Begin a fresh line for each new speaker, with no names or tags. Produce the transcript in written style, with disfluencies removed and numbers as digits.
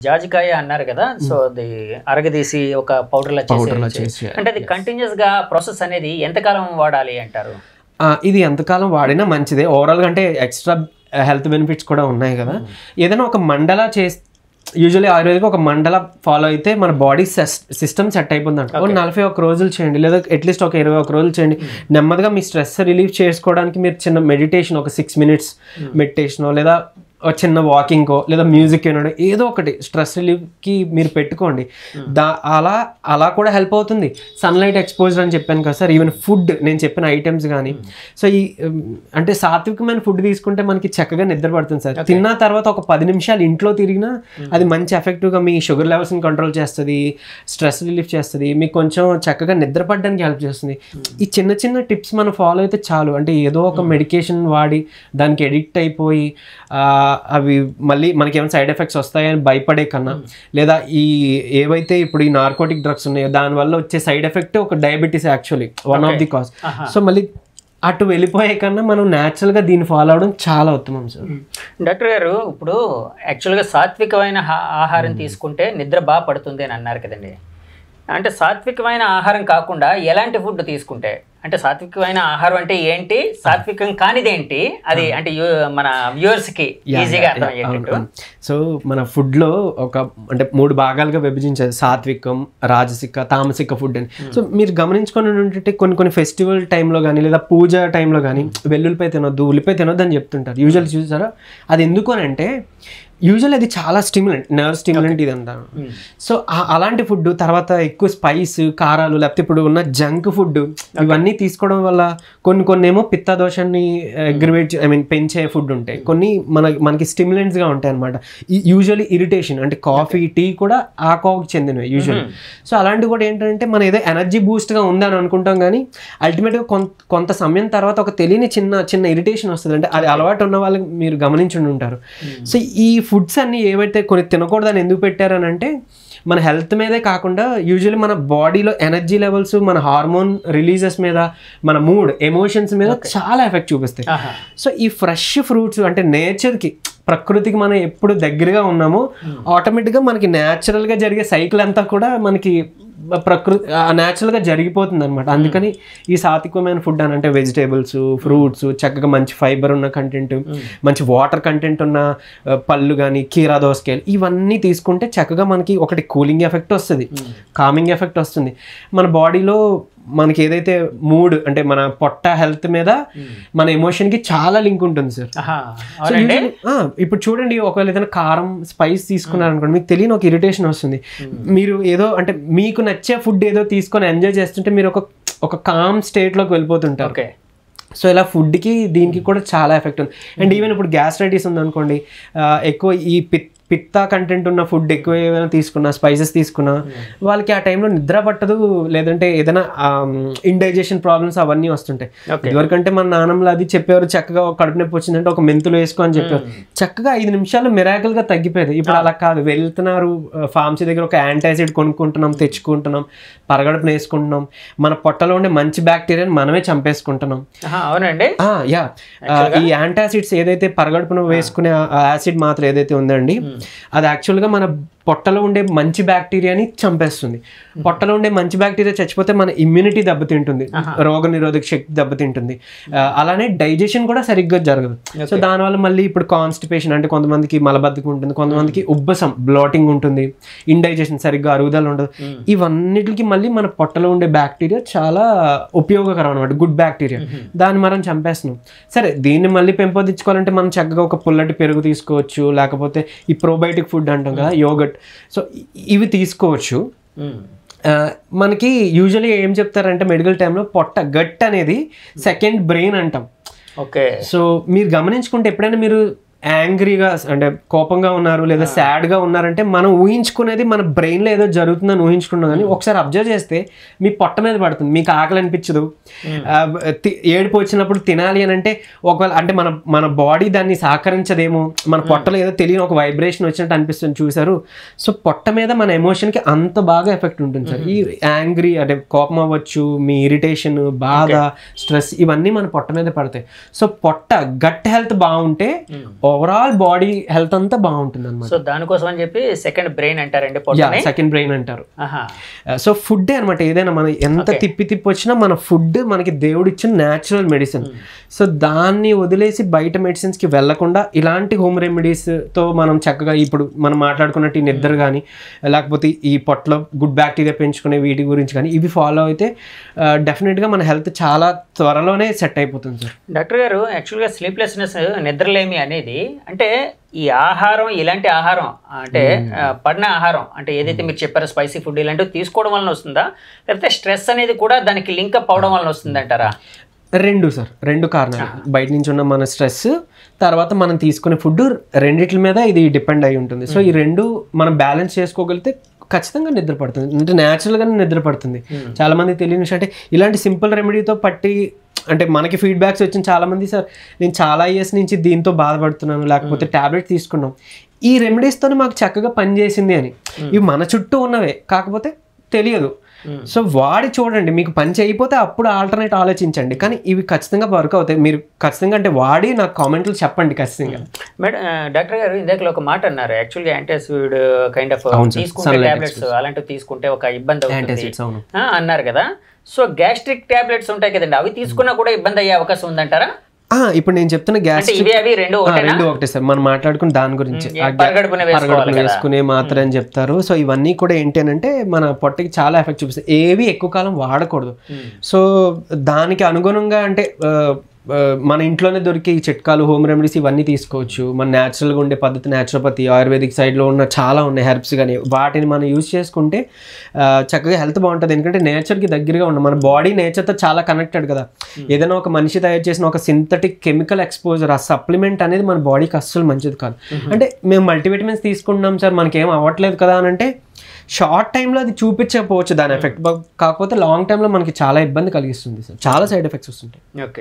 జాజికాయ అన్నారు కదా, సో అది అరగదీసి ఒక పౌడర్లా చేసి అంటే అది కంటిన్యూస్ గా ప్రాసెస్ అనేది ఎంతకాలం వాడాలి అంటారు?
ఇది ఎంతకాలం వాడినా మంచిదే ఓవరాల్ గా, అంటే ఎక్స్ట్రా హెల్త్ బెనిఫిట్స్ కూడా ఉన్నాయి కదా. ఏదైనా ఒక మండలా యూజువల్లీ ఆయుర్వేదిక్ ఒక మండల ఫాలో అయితే మన బాడీ సిస్టమ్ సెట్ అయిపోతుందంట. 41 రోజులు చేయండి, లేదా అట్లీస్ట్ ఒక 21 రోజులు చేయండి. నెమ్మదిగా మీ స్ట్రెస్ రిలీఫ్ చేసుకోవడానికి మీరు చిన్న మెడిటేషన్, ఒక 6 minutes మెడిటేషనో, లేదా చిన్న వాకింగ్కో, లేదా మ్యూజిక్ వినడం, ఏదో ఒకటి స్ట్రెస్ రిలీఫ్కి మీరు పెట్టుకోండి. అలా కూడా హెల్ప్ అవుతుంది. సన్లైట్ ఎక్స్పోజర్ అని చెప్పాను కదా సార్, ఈవెన్ ఫుడ్ నేను చెప్పిన ఐటమ్స్ కానీ. సో అంటే సాత్వికమైన ఫుడ్ తీసుకుంటే మనకి చక్కగా నిద్ర పడుతుంది సార్. తిన్న తర్వాత ఒక 10 నిమిషాలు ఇంట్లో తిరిగినా అది మంచి ఎఫెక్టివ్గా మీ షుగర్ లెవెల్స్ని కంట్రోల్ చేస్తుంది, స్ట్రెస్ రిలీఫ్ చేస్తుంది, మీకు కొంచెం చక్కగా నిద్ర పడడానికి హెల్ప్ చేస్తుంది. ఈ చిన్న చిన్న టిప్స్ మనం ఫాలో అయితే చాలు. అంటే ఏదో ఒక మెడికేషన్ వాడి దానికి ఎడిక్ట్ అయిపోయి అవి మళ్ళీ మనకి ఏమైనా సైడ్ ఎఫెక్ట్స్ వస్తాయని భయపడే కన్నా, లేదా ఏవైతే ఇప్పుడు ఈ నార్కోటిక్ డ్రగ్స్ ఉన్నాయో దానివల్ల వచ్చే సైడ్ ఎఫెక్ట్ ఒక diabetes, actually one of the cause. So మళ్ళీ అటు వెళ్ళిపోయే కన్నా మనం న్యాచురల్గా దీన్ని ఫాలో అవడం చాలా ఉత్తమం సార్.
డాక్టర్ గారు, ఇప్పుడు యాక్చువల్గా సాత్వికమైన ఆహారం తీసుకుంటే నిద్ర బాగా పడుతుంది అని అన్నారు కదండి. అంటే సాత్వికమైన ఆహారం కాకుండా ఎలాంటి ఫుడ్ తీసుకుంటే, అంటే సాత్వికమైన ఆహారం అంటే ఏంటి, సాత్వికం కానిది ఏంటి, అది అంటే మన వ్యూవర్స్కి ఈజీగా అర్థమయ్యేటట్టు.
సో మన ఫుడ్లో అంటే 3 భాగాలుగా విభజించారు, సాత్వికం, రాజసిక, తామసిక ఫుడ్ అని. సో మీరు గమనించుకొని ఉంటే కొన్ని ఫెస్టివల్ టైంలో కానీ, లేదా పూజ టైంలో కానీ వెల్లుల్లిపాయ తినొద్దు, ఉల్లిపాయ తినొద్దు అని చెప్తుంటారు. యూజువల్ చూసారా, అది ఎందుకు అని అంటే యూజువల్ అది చాలా స్టిమ్యులెంట్, నర్వ్ స్టిమ్యులెంట్ ఇది అంటారు. సో అలాంటి ఫుడ్, తర్వాత ఎక్కువ స్పైస్, కారాలు, లేకపోతే ఇప్పుడు ఉన్న జంక్ ఫుడ్, ఇవన్నీ తీసుకోవడం వల్ల కొన్ని ఏమో పిత్త దోషాన్ని పెంచే ఫుడ్ ఉంటాయి, కొన్ని మనకి స్టిమ్యులెంట్స్గా ఉంటాయి అనమాట. యూజువల్లీ ఇరిటేషన్, అంటే కాఫీ, టీ కూడా ఆ కాఫీకి చెందినవి యూజువల్లీ. సో అలాంటివి కూడా ఏంటంటే మనం ఏదో ఎనర్జీ బూస్ట్గా ఉందని అనుకుంటాం, కానీ అల్టిమేట్గా కొంత సమయం తర్వాత ఒక తెలియని చిన్న ఇరిటేషన్ వస్తుంది. అంటే అది అలవాటు ఉన్న వాళ్ళకి మీరు గమనించి ఉంటారు. సో ఈ ఫుడ్స్ అన్ని ఏవైతే కొన్ని తినకూడదని ఎందుకు పెట్టారని అంటే మన హెల్త్ మీదే కాకుండా యూజువల్లీ మన బాడీలో ఎనర్జీ లెవెల్స్, మన హార్మోన్ రిలీజెస్ మీద, మన మూడ్, ఎమోషన్స్ మీద చాలా ఎఫెక్ట్ చూపిస్తాయి. సో ఈ ఫ్రెష్ ఫ్రూట్స్, అంటే నేచర్కి, ప్రకృతికి మనం ఎప్పుడు దగ్గరగా ఉన్నామో ఆటోమేటిక్గా మనకి న్యాచురల్గా జరిగే సైకిల్ అంతా కూడా మనకి న్యాచురల్గా జరిగిపోతుంది అనమాట. అందుకని ఈ సాత్వికమైన ఫుడ్ అని అంటే వెజిటేబుల్స్, ఫ్రూట్స్, చక్కగా మంచి ఫైబర్ ఉన్న కంటెంట్, మంచి వాటర్ కంటెంట్ ఉన్న పళ్ళు కానీ, కీరా దోసకాయలు, ఇవన్నీ తీసుకుంటే చక్కగా మనకి ఒకటి కూలింగ్ ఎఫెక్ట్ వస్తుంది, కామింగ్ ఎఫెక్ట్ వస్తుంది. మన బాడీలో మనకి ఏదైతే మూడ్, అంటే మన పొట్ట హెల్త్ మీద మన ఎమోషన్ కి చాలా లింక్ ఉంటుంది సార్. ఇప్పుడు చూడండి, ఒకవేళ ఏదైనా కారం, స్పైస్ తీసుకున్నారనుకోండి, మీకు తెలియని ఒక ఇరిటేషన్ వస్తుంది. మీరు ఏదో అంటే మీకు నచ్చే ఫుడ్ ఏదో తీసుకొని ఎంజాయ్ చేస్తుంటే మీరు ఒక కామ్ స్టేట్ లోకి వెళ్ళిపోతుంటారు. సో ఇలా ఫుడ్కి దీనికి కూడా చాలా ఎఫెక్ట్ ఉంది. అండ్ ఈవెన్ ఇప్పుడు గ్యాస్ట్రైటిస్ ఉందనుకోండి, ఎక్కువ ఈ పిత్త కంటెంట్ ఉన్న ఫుడ్ ఎక్కువ ఏమైనా తీసుకున్నా, స్పైసెస్ తీసుకున్నా, వాళ్ళకి ఆ టైంలో నిద్ర పట్టదు, లేదంటే ఏదైనా ఇండైజెషన్ ప్రాబ్లమ్స్ అవన్నీ వస్తుంటాయి. ఇదివరకంటే మన నాన్నమ్మలు అది చెప్పేవారు, చక్కగా కడుపు నొప్పి వచ్చిందంటే ఒక మెంతులు వేసుకో అని చెప్పారు, చక్కగా 5 నిమిషాలు మిరాకిల్గా తగ్గిపోయేది. ఇప్పుడు అలా కాదు, వెళ్తున్నారు ఫార్మసీ దగ్గర ఒక యాంటాసిడ్ కొనుక్కుంటున్నాం, తెచ్చుకుంటున్నాం, పరగడుపున వేసుకుంటున్నాం, మన పొట్టలో ఉండే మంచి బ్యాక్టీరియాని మనమే చంపేసుకుంటున్నాం.
అవునండి.
ఈ యాంటాసిడ్స్ ఏదైతే పరగడుపున వేసుకునే యాసిడ్ మాత్రం ఏదైతే ఉందండి, అది యాక్చువల్గా మన పొట్టలో ఉండే మంచి బ్యాక్టీరియాని చంపేస్తుంది. పొట్టలో ఉండే మంచి బ్యాక్టీరియా చచ్చిపోతే మన ఇమ్యూనిటీ దెబ్బతింటుంది, రోగ నిరోధక శక్తి దెబ్బతింటుంది, అలానే డైజెషన్ కూడా సరిగ్గా జరగదు. సో దానివల్ల మళ్ళీ ఇప్పుడు కాన్స్టిపేషన్, అంటే కొంతమందికి మలబద్ధకం ఉంటుంది, కొంతమందికి ఉబ్బసం, బ్లోటింగ్ ఉంటుంది, ఇండైజెషన్, సరిగ్గా అరుగుదల ఉండదు. ఇవన్నిటికి మళ్ళీ మన పొట్టలో ఉండే బ్యాక్టీరియా చాలా ఉపయోగకరం అనమాట, గుడ్ బ్యాక్టీరియా, దాన్ని మనం చంపేస్తున్నాం. సరే, దీన్ని మళ్ళీ పెంపొందించుకోవాలంటే మనం చక్కగా ఒక పుల్లటి పెరుగు తీసుకోవచ్చు, లేకపోతే ఈ ప్రోబయోటిక్ ఫుడ్ అంటాం కదా, యోగట్, సో ఇవి తీసుకోవచ్చు. మనకి యూజువల్లీ ఏం చెప్తారంటే మెడికల్ టైంలో గట్ అనేది సెకండ్ బ్రెయిన్ అంటాం.
ఓకే.
సో మీరు గమనించుకుంటే ఎప్పుడైనా మీరు యాంగ్రీగా, అంటే కోపంగా ఉన్నారు, లేదా సాడ్గా ఉన్నారంటే మనం ఊహించుకునేది మన బ్రెయిన్లో ఏదో జరుగుతుందని ఊహించుకున్నాం, కానీ ఒకసారి అబ్జర్వ్ చేస్తే మీ పొట్ట మీద పడుతుంది, మీకు ఆకలి అనిపించదు, ఏడుపు వచ్చినప్పుడు తినాలి అని అంటే ఒకవేళ అంటే మన బాడీ దాన్ని సహకరించదేమో, మన పొట్టలో ఏదో తెలియని ఒక వైబ్రేషన్ వచ్చినట్టు అనిపిస్తుంది, చూసారు. సో పొట్ట మీద మన ఎమోషన్కి అంత బాగా ఎఫెక్ట్ ఉంటుంది సార్. ఈ యాంగ్రీ అంటే కోపం అవ్వచ్చు, మీ ఇరిటేషన్, బాధ, స్ట్రెస్, ఇవన్నీ మన పొట్ట మీద పడతాయి. సో గట్ హెల్త్ బాగుంటే ఓవరాల్ బాడీ హెల్త్ అంతా బాగుంటుంది అనమాట.
సో దానికోసం అని చెప్పి సెకండ్ బ్రెయిన్ అంటారండి,
సెకండ్ బ్రెయిన్ అంటారు. సో ఫుడ్ అనమాట, ఏదైనా మనం ఎంత తిప్పి వచ్చినా మన ఫుడ్ మనకి దేవుడు ఇచ్చిన న్యాచురల్ మెడిసిన్. సో దాన్ని వదిలేసి బయట మెడిసిన్స్కి వెళ్ళకుండా ఇలాంటి హోమ్ రెమెడీస్తో మనం చక్కగా ఇప్పుడు మనం మాట్లాడుకున్నట్టు ఈ నిద్ర కానీ లేకపోతే ఈ పొట్టలో గుడ్ బ్యాక్టీరియా పెంచుకునే వీటి గురించి కానీ ఇవి ఫాలో అయితే డెఫినెట్గా మన హెల్త్ చాలా త్వరలోనే సెట్ అయిపోతుంది సార్.
డాక్టర్ గారు, యాక్చువల్గా స్లీప్లెస్నెస్, నిద్రలేమి అనేది అంటే ఈ ఆహారం, ఇలాంటి ఆహారం అంటే పడిన ఆహారం అంటే ఏదైతే మీరు చెప్పారో స్పైసీ ఫుడ్ ఇలాంటివి తీసుకోవడం వలన వస్తుందా, లేకపోతే స్ట్రెస్ అనేది కూడా దానికి లింకప్ అవడం వలన వస్తుందంటారా?
రెండు సార్, రెండు కారణాలు. బయట నుంచి ఉన్న మన స్ట్రెస్, తర్వాత మనం తీసుకునే ఫుడ్, రెండిట్ల మీద ఇది డిపెండ్ అయి ఉంటుంది. సో ఈ రెండు మనం బ్యాలెన్స్ చేసుకోగలిగితే ఖచ్చితంగా నిద్ర పడుతుంది, అంటే న్యాచురల్గానే నిద్ర పడుతుంది. చాలామంది తెలియని విషయం అంటే ఇలాంటి సింపుల్ రెమెడీతో పట్టి అంటే మనకి ఫీడ్బ్యాక్స్ వచ్చిన చాలామంది, సార్ నేను చాలా ఇయర్స్ నుంచి దీంతో బాధపడుతున్నాను, లేకపోతే ట్యాబ్లెట్ తీసుకున్నాం, ఈ రెమెడీస్తోనే మాకు చక్కగా పనిచేసింది అని. ఇవి మన చుట్టూ ఉన్నవే, కాకపోతే తెలియదు. సో వాడి చూడండి, మీకు పని చేయకపోతే అప్పుడు ఆల్టర్నేట్ ఆలోచించండి, కానీ ఇవి ఖచ్చితంగా వర్క్ అవుతాయి. మీరు ఖచ్చితంగా అంటే వాడి నాకు కామెంట్లు చెప్పండి ఖచ్చితంగా.
మేడం, డాక్టర్ గారు ఇందాక ఒక మాట అన్నారు, యాక్చువల్గా యాంటాసిడ్ కైండ్ ఆఫ్ తీసుకుంటే టాబ్లెట్స్ అలాంటివి తీసుకుంటే ఒక ఇబ్బంది అవుతుంది అన్నారు కదా. సో గ్యాస్ట్రిక్ టాబ్లెట్స్ ఉంటాయి కదండి, అవి తీసుకున్నా కూడా ఇబ్బంది అయ్యే అవకాశం ఉందంటారా?
ఇప్పుడు నేను చెప్తున్న గ్యాస్ట్రిక్ రెండు ఒకటే సార్, మనం మాట్లాడుకున్న దాని గురించి వేసుకునే మాత్రం అని చెప్తారు. సో ఇవన్నీ కూడా ఏంటి అని అంటే మన పొట్టకి చాలా ఎఫెక్ట్ చూపిస్తాయి, ఏవి ఎక్కువ కాలం వాడకూడదు. సో దానికి అనుగుణంగా అంటే మన ఇంట్లోనే దొరికే ఈ చిట్కాలు, హోమ్ రెమెడీస్ ఇవన్నీ తీసుకోవచ్చు. మన న్యాచురల్గా ఉండే పద్ధతి, న్యాచురోపతి, ఆయుర్వేదిక్ సైడ్లో ఉన్న చాలా ఉన్నాయి హెర్బ్స్ కానీ, వాటిని మనం యూజ్ చేసుకుంటే చక్కగా హెల్త్ బాగుంటుంది. ఎందుకంటే నేచర్కి దగ్గరగా ఉన్న మన బాడీ నేచర్తో చాలా కనెక్టెడ్ కదా. ఏదైనా ఒక మనిషి తయారు చేసిన ఒక సింథటిక్ కెమికల్ ఎక్స్పోజర్, ఆ సప్లిమెంట్ అనేది మన బాడీకి అస్సలు మంచిది కాదు. అంటే మేము మల్టీవిటమిన్స్ తీసుకుంటున్నాం సార్, మనకేం అవ్వట్లేదు కదా అని అంటే షార్ట్ టైంలో అది చూపించకపోవచ్చు దాని ఎఫెక్ట్, కాకపోతే లాంగ్ టైంలో మనకి చాలా ఇబ్బంది కలిగిస్తుంది సార్, చాలా సైడ్ ఎఫెక్ట్స్ వస్తుంటాయి.
ఓకే.